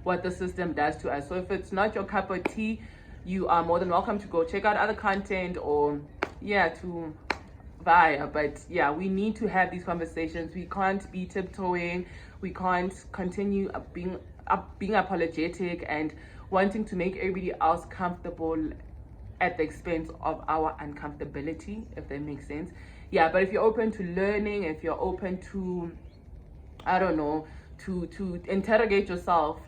what the system does to us. So if it's not your cup of tea, you are more than welcome to go check out other content or to via. But we need to have these conversations. We can't be tiptoeing. We can't continue being apologetic and wanting to make everybody else comfortable at the expense of our uncomfortability, if that makes sense. But if you're open to learning, if you're open to, I don't know, to interrogate yourself,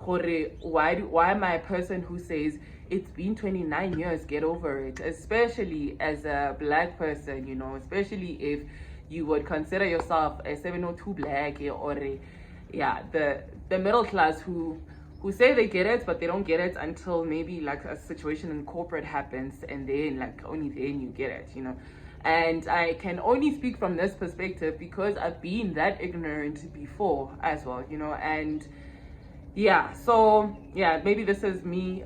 why am I a person who says it's been 29 years, get over it, especially as a black person, especially if you would consider yourself a 702 black, or the middle class who say they get it, but they don't get it until maybe like a situation in corporate happens, and then like only then you get it, And I can only speak from this perspective because I've been that ignorant before as well, and so maybe this is me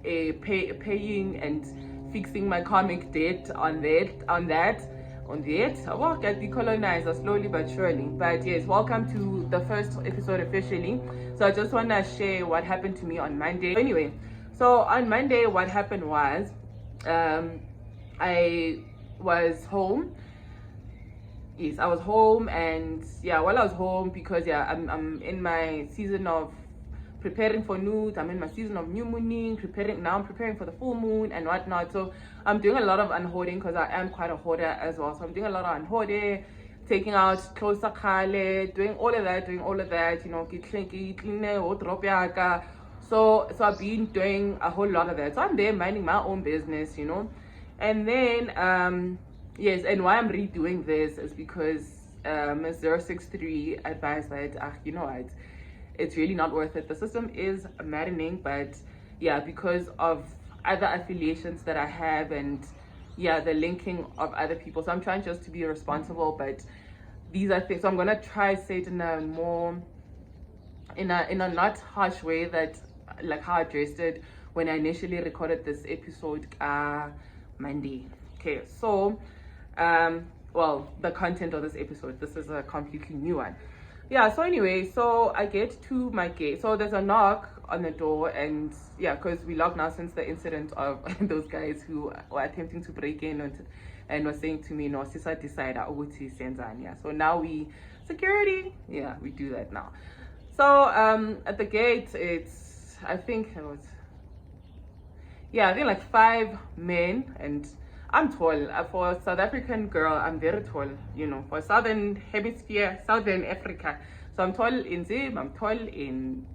paying and fixing my karmic debt on that. I get decolonizer slowly but surely. But yes, welcome to the first episode officially. So I just want to share what happened to me on Monday. Anyway, so on Monday what happened was I was home. Yes, I was home, and while I was home, because I'm in my season of preparing for Nut. I'm in my season of new mooning, I'm preparing for the full moon and whatnot. So I'm doing a lot of unhoarding because I am quite a hoarder as well. So I'm doing a lot of unhoarding, taking out clothes, doing all of that, clean wardrobe. So I've been doing a whole lot of that. So I'm there minding my own business, And then yes, and why I'm redoing this is because Ms. 063 advised that it's really not worth it. The system is maddening, but because of other affiliations that I have, and the linking of other people, so I'm trying just to be responsible. But these are things, so I'm gonna try say it in a more in a not harsh way, that like how I addressed it when I initially recorded this episode Monday. Okay, so the content of this episode, this is a completely new one. So anyway, so I get to my gate. So there's a knock on the door, and because we locked now since the incident of those guys who were attempting to break in and were saying to me, no, Sisa decide ukuthi senzani. So now we security, we do that now. So at the gate, it's I think it was, yeah, I think like 5 men, and I'm tall. For a South African girl, I'm very tall, for Southern Hemisphere, Southern Africa. So I'm tall in Zim, I'm tall in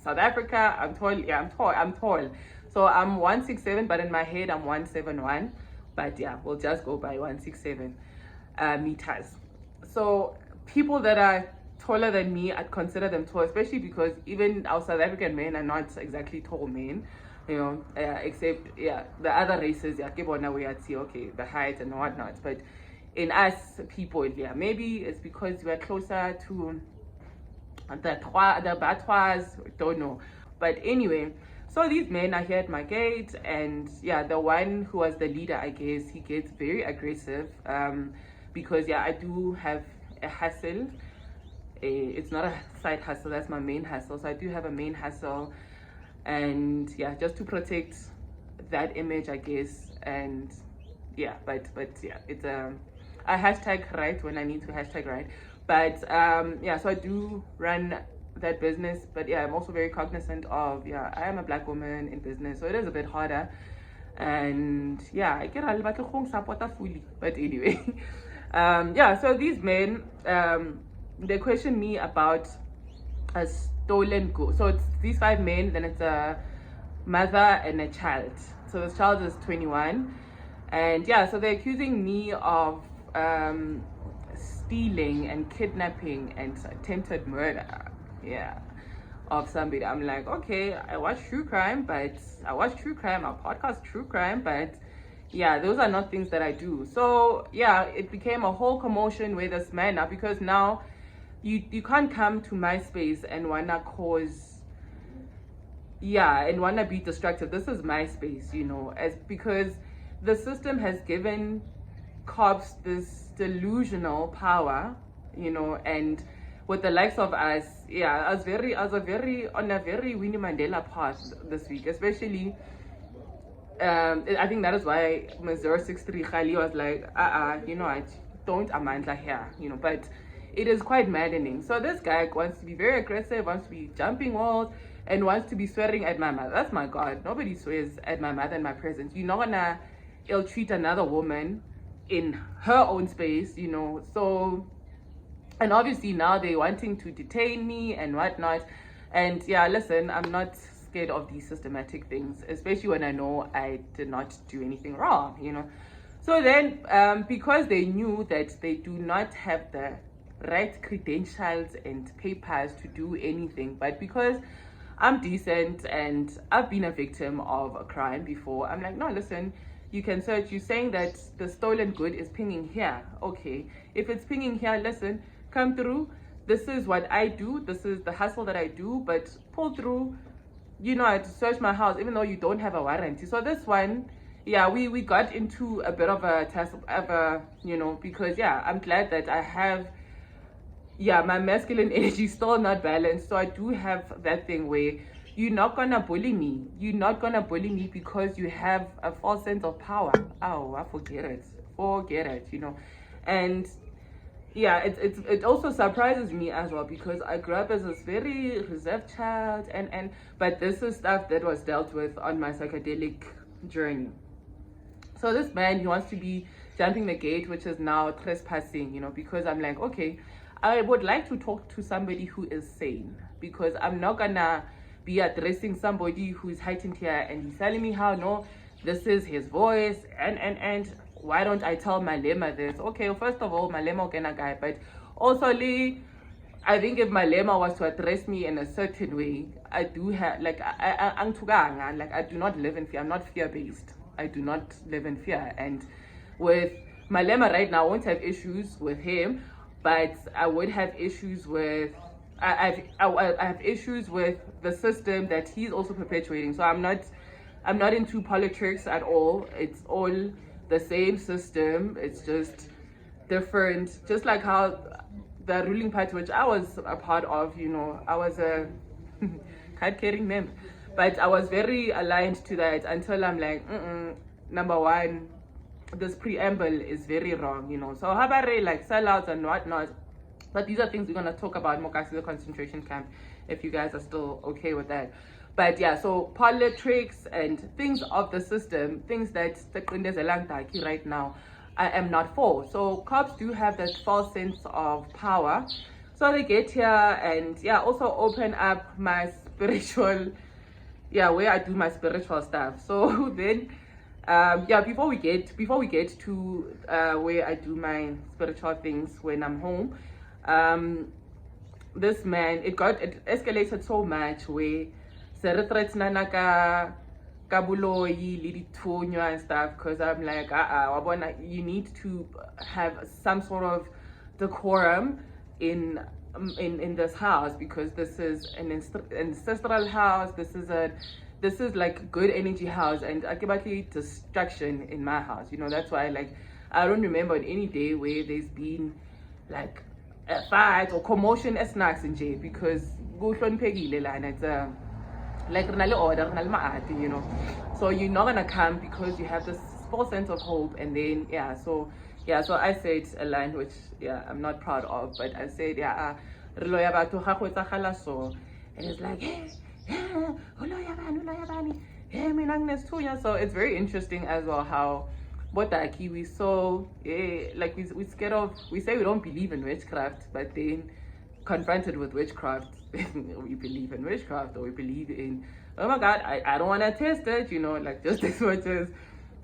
South Africa, I'm tall. So I'm 167, but in my head, I'm 171. But yeah, we'll just go by 167 meters. So people that are taller than me, I'd consider them tall, especially because even our South African men are not exactly tall men, except the other races, we see okay the height and whatnot. But in us people, maybe it's because we're closer to the Batwas, don't know. But anyway, so these men are here at my gate, and the one who was the leader, I guess, he gets very aggressive, because I do have a hustle. It's not a side hustle, that's my main hustle. So I do have a main hustle, and just to protect that image, I guess. And but it's I hashtag right when I need to hashtag right. But so I do run that business, but I'm also very cognizant of I am a black woman in business, so it is a bit harder. And I get a little support fully, but anyway. So these men, they question me about a stolen goat. So it's these 5 men, then it's a mother and a child. So this child is 21, and so they're accusing me of stealing and kidnapping and attempted murder of somebody. I'm like, okay, I watch true crime, our podcast true crime, but those are not things that I do. So it became a whole commotion with this man now, because now you can't come to my space and wanna cause and wanna be destructive. This is my space, because the system has given cops this delusional power, and with the likes of us, I was on a very Winnie Mandela path this week, especially. I think that is why Missouri 63 Khali was like, I don't amandla here, but it is quite maddening. So this guy wants to be very aggressive, wants to be jumping walls, and wants to be swearing at my mother. That's my God. Nobody swears at my mother in my presence. You're not gonna ill-treat another woman in her own space, So, and obviously now they're wanting to detain me and whatnot. And listen, I'm not scared of these systematic things, especially when I know I did not do anything wrong, So then, because they knew that they do not have the right credentials and papers to do anything, but because I'm decent and I've been a victim of a crime before, I'm like, no, listen, you can search. You're saying that the stolen good is pinging here. Okay, if it's pinging here, listen, come through. This is what I do. This is the hustle that I do, but pull through. I had to search my house, even though you don't have a warranty. So this one, we got into a bit of a test, because I'm glad that I have, my masculine energy still not balanced. So I do have that thing where you're not gonna bully me. You're not gonna bully me because you have a false sense of power. Oh, I forget it, and it also surprises me as well, because I grew up as this very reserved child, but this is stuff that was dealt with on my psychedelic journey. So this man, he wants to be jumping the gate, which is now trespassing, because I'm like, okay, I would like to talk to somebody who is sane, because I'm not gonna be addressing somebody who is heightened here and he's telling me how, no, this is his voice, and why don't I tell Malema this? Okay, first of all, Malema okena guy, but also I think if Malema was to address me in a certain way, I do have, I do not live in fear. I'm not fear-based. I do not live in fear. And with Malema right now, I won't have issues with him, but I would have issues with, I have issues with the system that he's also perpetuating. So I'm not into politics at all. It's all the same system. It's just different. Just like how the ruling party, which I was a part of, I was a card-carrying member, but I was very aligned to that until I'm like, number one, this preamble is very wrong, So Habare, like sellouts and whatnot. But these are things we're going to talk about more, guys, in the concentration camp if you guys are still okay with that. But yeah, so politics and things of the system, things that the right now, I am not for. So cops do have that false sense of power. So they get here and yeah, also open up my spiritual, yeah, where I do my spiritual stuff. So then yeah, before we get to where I do my spiritual things when I'm home, this man, it escalated so much where se threatenana ka boloi le dithunya and stuff, because I'm like you need to have some sort of decorum in this house, because this is an ancestral house. This is like good energy house, and I give destruction in my house, you know. That's why, like, I don't remember any day where there's been like a fight or commotion as snacks in jail, because it's like order, you know. So you're not gonna come because you have this false sense of hope. And then so I said a line which I'm not proud of, but I said so, and it's like so it's very interesting as well how we so like we scared of, we say we don't believe in witchcraft, but then confronted with witchcraft we believe in witchcraft, or we believe in, oh my god, I don't want to test it, you know, like just as much as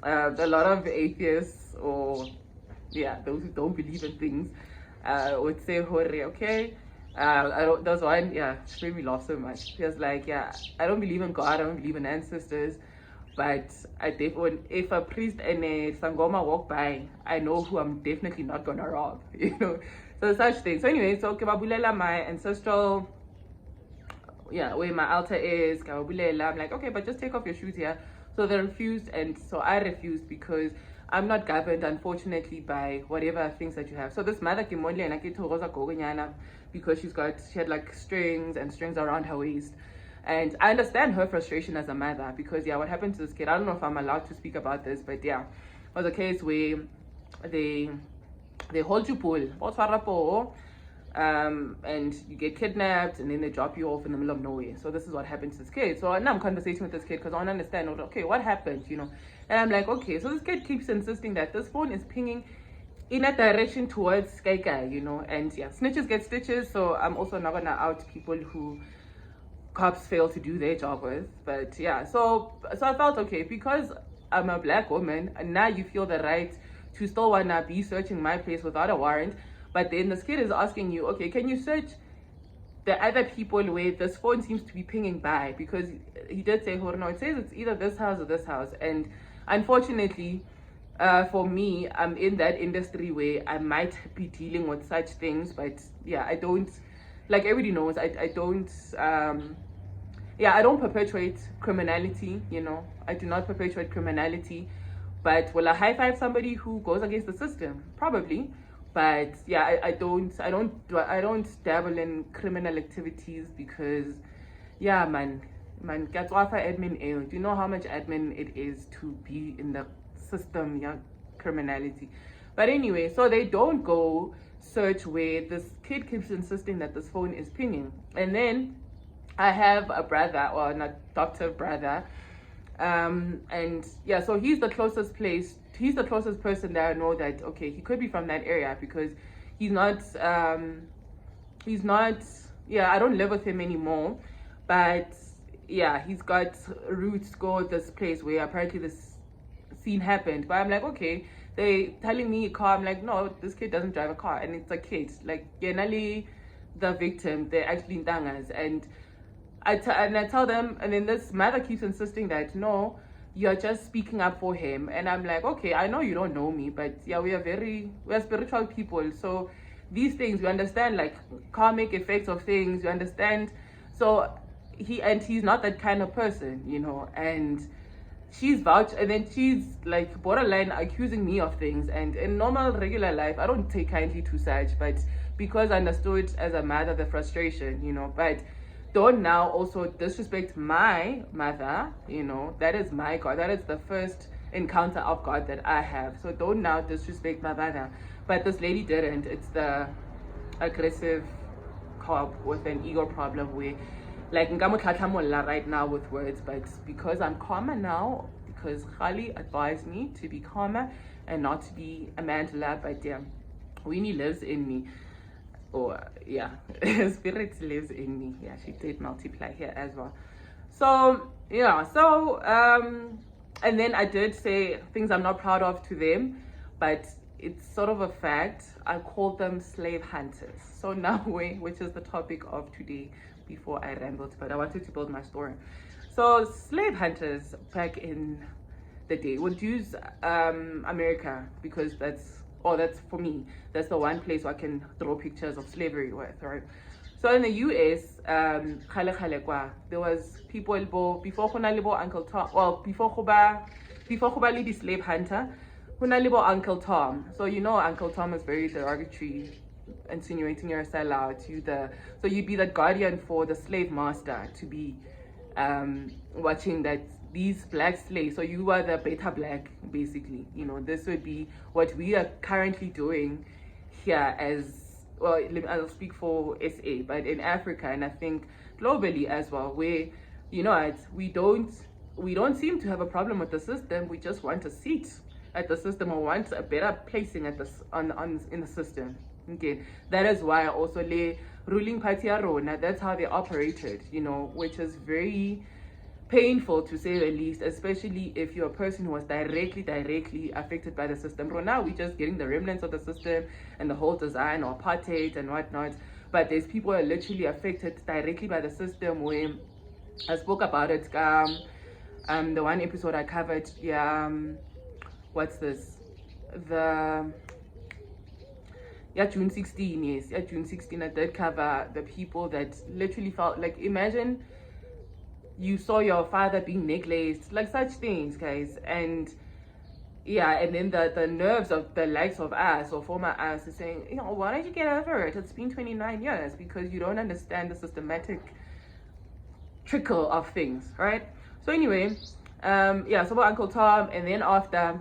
a lot of atheists, or those who don't believe in things would say okay, I don't, that's why she made me laugh so much. She was like, I don't believe in God, I don't believe in ancestors, but if a priest and a sangoma walk by, I know who I'm definitely not gonna rob, you know. So such things. So anyway, so Kebabulela, my ancestral, where my altar is, Kebabulela, I'm like, okay, but just take off your shoes here. So they refused, and so I refused, because I'm not governed, unfortunately, by whatever things that you have. So this mother Kimondle and Akito Rosa Gogonyana, because she had like strings around her waist. And I understand her frustration as a mother, because what happened to this kid, I don't know if I'm allowed to speak about this, but it was a case where they hold you pull, and you get kidnapped, and then they drop you off in the middle of nowhere. So this is what happened to this kid. So now I'm conversating with this kid because I want to understand, okay, what happened, you know. And I'm like, okay, so this kid keeps insisting that this phone is pinging in a direction towards Sky, you know. And snitches get stitches. So I'm also not gonna out people who cops fail to do their job with. But so I felt, okay, because I'm a black woman, and now you feel the right to still wanna be searching my place without a warrant. But then this kid is asking you, okay, can you search the other people where this phone seems to be pinging by? Because he did say, no, it says it's either this house or this house. And unfortunately, for me, I'm in that industry where I might be dealing with such things. But I don't, like everybody knows, I don't perpetuate criminality, you know. I do not perpetuate criminality. But will I high five somebody who goes against the system? Probably. But I don't dabble in criminal activities, because man, get off admin. Do you know how much admin it is to be in the system? Criminality. But anyway, so they don't go search where this kid keeps insisting that this phone is pinging. And then I have a brother, or an adoptive brother, and so he's the closest person that I know that, okay, he could be from that area, because he's not I don't live with him anymore, but he's got roots go this place where apparently this scene happened. But I'm like, okay, they telling me a car, I'm like, no, this kid doesn't drive a car, and it's a kid, like generally the victim, they're actually ntangas. And I tell them, and then this mother keeps insisting that, no, you're just speaking up for him. And I'm like, okay, I know you don't know me, but we are spiritual people. So these things, we understand, like karmic effects of things, we understand. So he's not that kind of person, you know. And she's vouched, and then she's like borderline accusing me of things. And in normal regular life, I don't take kindly to such, but because I understood as a mother the frustration, you know. But don't now also disrespect my mother, you know. That is my God. That is the first encounter of God that I have. So don't now disrespect my mother. But this lady didn't. It's the aggressive cop with an ego problem where, like, right now with words, but because I'm calmer now, because Khali advised me to be calmer and not to be a Mandela, but yeah, Winnie lives in me. Or yeah, spirit lives in me. Yeah, she did multiply here as well. So yeah, and then I did say things I'm not proud of to them, but it's sort of a fact. I called them slave hunters. So now, which is the topic of today, before I rambled, but I wanted to build my story. So slave hunters back in the day would use America, because that's for me, that's the one place where I can draw pictures of slavery with, right? So in the US, there was people before Uncle Tom, well, before the slave hunter, Uncle Tom. So you know Uncle Tom is very derogatory, insinuating you're a sellout. So you'd be the guardian for the slave master to be watching that these black slaves. So you are the beta black, basically. You know, this would be what we are currently doing here as well. I'll speak for SA, but in Africa, and I think globally as well, where, you know, we don't seem to have a problem with the system. We just want a seat at the system, or want a better placing at in the system. Okay, that is why also the ruling party Arona, that's how they operated, you know, which is very painful to say the least, especially if you're a person who was directly affected by the system. Right now, we're just getting the remnants of the system and the whole design or apartheid and whatnot. But there's people who are literally affected directly by the system. Where I spoke about it, the one episode I covered, what's this? June 16, yes. Yeah, June 16, I did cover the people that literally felt like, imagine you saw your father being necklaced, like such things, guys. And yeah, and then the nerves of the likes of us or former us is saying, you know, why don't you get over it? It's been 29 years, because you don't understand the systematic trickle of things, right? So anyway, so about Uncle Tom, and then after,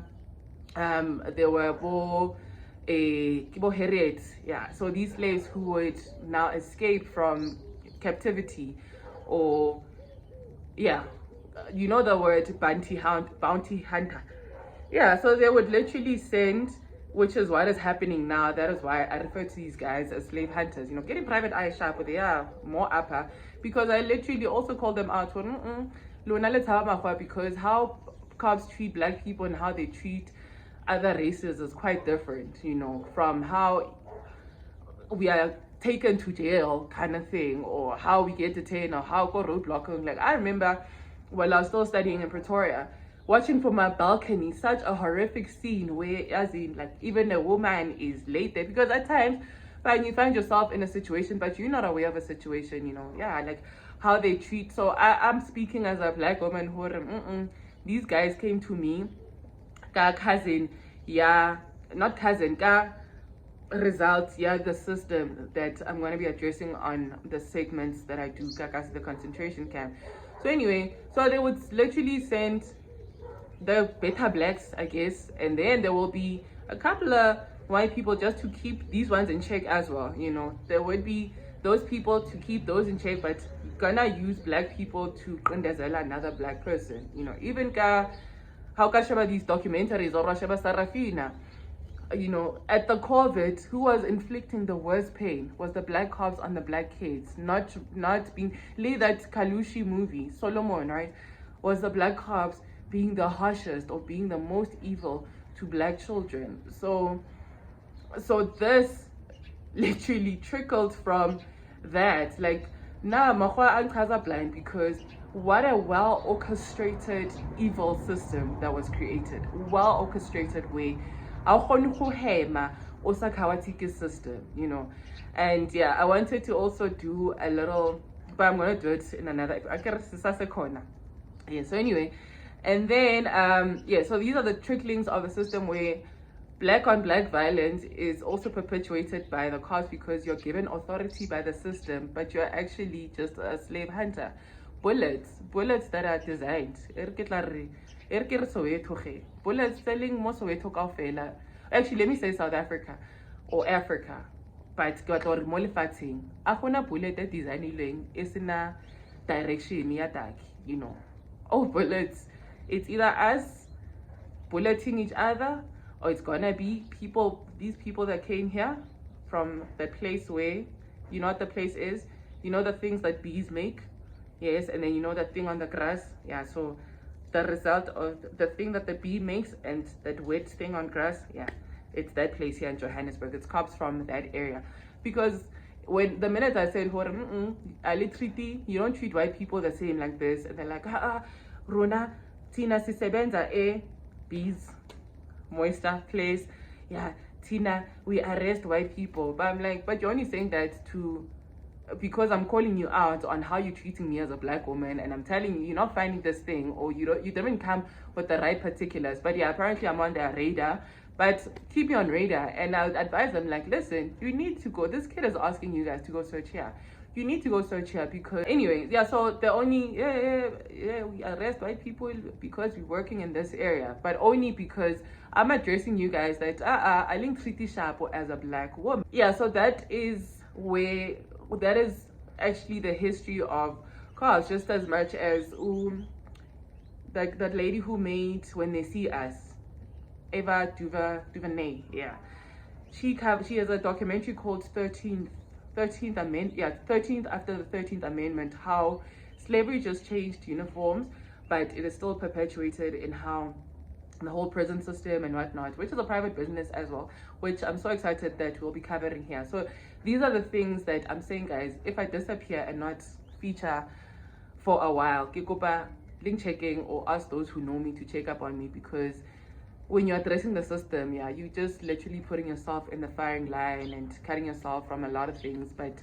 there were Harriet, yeah. So these slaves who would now escape from captivity, or yeah, you know the word bounty hunter. Yeah, so they would literally send, which is what is happening now. That is why I refer to these guys as slave hunters. You know, getting private eye sharp, but they are more upper, because I literally also call them out for because how cops treat black people and how they treat other races is quite different, you know, from how we are taken to jail kind of thing, or how we get detained, or how go roadblocking. Like, I remember while I was still studying in Pretoria, watching from my balcony such a horrific scene where, as in, like, even a woman is late there, because at times when you find yourself in a situation but you're not aware of a situation, you know, like how they treat. So I'm speaking as a black woman who these guys came to me, cousin, not cousin, results, the system that I'm going to be addressing on the segments that I do, the concentration camp. So anyway, so they would literally send the beta blacks, I guess, and then there will be a couple of white people just to keep these ones in check as well. You know, there would be those people to keep those in check, but gonna use black people to qindezela another black person. You know, even how shaba these documentaries or Shaba Sarafina. You know, at the COVID, who was inflicting the worst pain was the black cops on the black kids, not being that Kalushi movie, Solomon, right, was the black cops being the harshest or being the most evil to black children. So this literally trickled from that. Like, mahwa ankaza blind, because what a well orchestrated evil system that was created, well orchestrated way. System, you know. And yeah, I wanted to also do a little, but I'm gonna do it in another. Yeah, so anyway, and then so these are the tricklings of the system where black on black violence is also perpetuated by the cops, because you're given authority by the system, but you're actually just a slave hunter. Bullets that are designed, bullets selling most of it. Actually, let me say South Africa or Africa, but ke batla gore mo lefatsheng a gona bullet e designilweng e sena direction ya taki, you know. Oh, bullets, it's either us bulleting each other, or it's gonna be people, these people that came here from the place where, you know what the place is, you know the things that bees make, yes, and then you know that thing on the grass, yeah, so the result of the thing that the bee makes and that wet thing on grass, yeah, it's that place here in Johannesburg. It's cops from that area. Because when the minute I said you don't treat white people the same like this, and they're like, Rona Tina sisebenza bees moisture place, yeah, Tina, we arrest white people. But I'm like, but you're only saying that because I'm calling you out on how you're treating me as a black woman, and I'm telling you, you're not finding this thing, or you didn't come with the right particulars. But yeah, apparently I'm on their radar, but keep me on radar. And I'll advise them, like, listen, you need to go, this kid is asking you guys to go search here, you need to go search here. Because anyway, yeah, so the only we arrest white people because we're working in this area, but only because I'm addressing you guys that I link Triti Shapo as a black woman. Yeah, so that is actually the history of cars, just as much as that lady who made When They See Us, Eva DuVernay, yeah, she has a documentary called 13th Amendment, yeah, 13th after the 13th Amendment, how slavery just changed uniforms, but it is still perpetuated in how the whole prison system and whatnot, which is a private business as well, which I'm so excited that we'll be covering here. So these are the things that I'm saying, guys. If I disappear and not feature for a while, Kikopa link checking, or ask those who know me to check up on me, because when you're addressing the system, yeah, you just literally putting yourself in the firing line and cutting yourself from a lot of things. But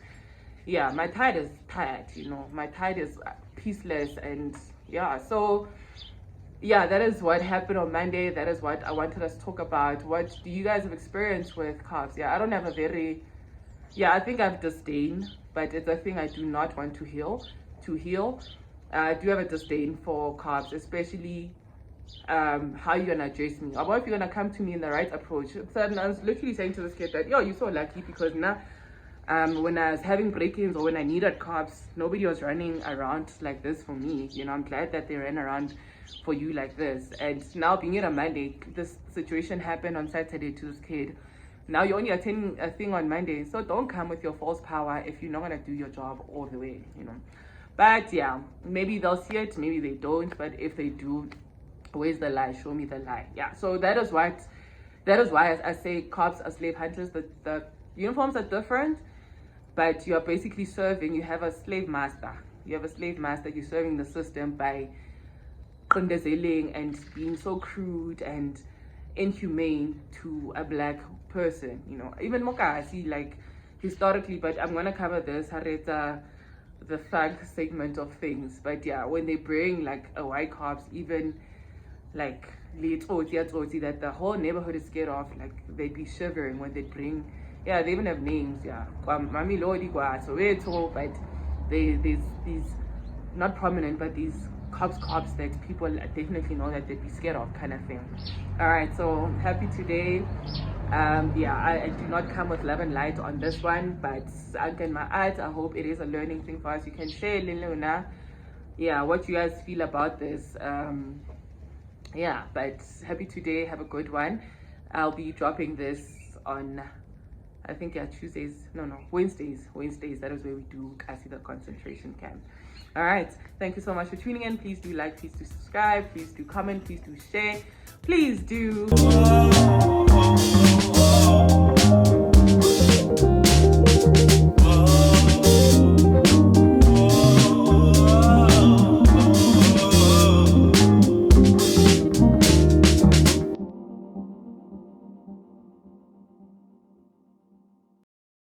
yeah, my tide is tired, you know, my tide is peaceless. And yeah, so yeah, that is what happened on Monday. That is what I wanted us to talk about. What do you guys have experienced with cops? Yeah, I don't have a very, yeah, I think I have disdain, but it's a thing I do not want to heal. I do have a disdain for cops, especially how you're gonna address me, or if you're gonna come to me in the right approach. So I was literally saying to this kid that, yo, you're so lucky, because now when I was having break-ins or when I needed cops, nobody was running around like this for me, you know. I'm glad that they ran around for you like this. And now being here on Monday, this situation happened on Saturday to this kid. Now you're only attending a thing on Monday, so don't come with your false power if you're not gonna do your job all the way, you know. But yeah, maybe they'll see it, maybe they don't. But if they do, where's the lie? Show me the lie. Yeah, so that is why I say cops are slave hunters. The uniforms are different, but you're basically serving, you have a slave master. You're serving the system by condesaling and being so crude and inhumane to a black person, you know. Even Mokasi, like, historically, but I'm gonna cover this Hareta, the thug segment of things. But yeah, when they bring like a white cops, even like that the whole neighborhood is scared of, like, they'd be shivering when they bring, yeah, they even have names, yeah, Mami Lodi Kwa Soweto, but there's these not prominent, but these cops that people definitely know that they'd be scared of, kind of thing. All right, so happy today. Yeah, I do not come with love and light on this one, but again, my art, I hope it is a learning thing for us. You can share, Liluna, yeah, what you guys feel about this. Yeah, but happy today, have a good one. I'll be dropping this on, I think, yeah, Wednesdays. That is where we do the Concentration Kamp. All right, thank you so much for tuning in. Please do like, please do subscribe, please do comment, please do share, please do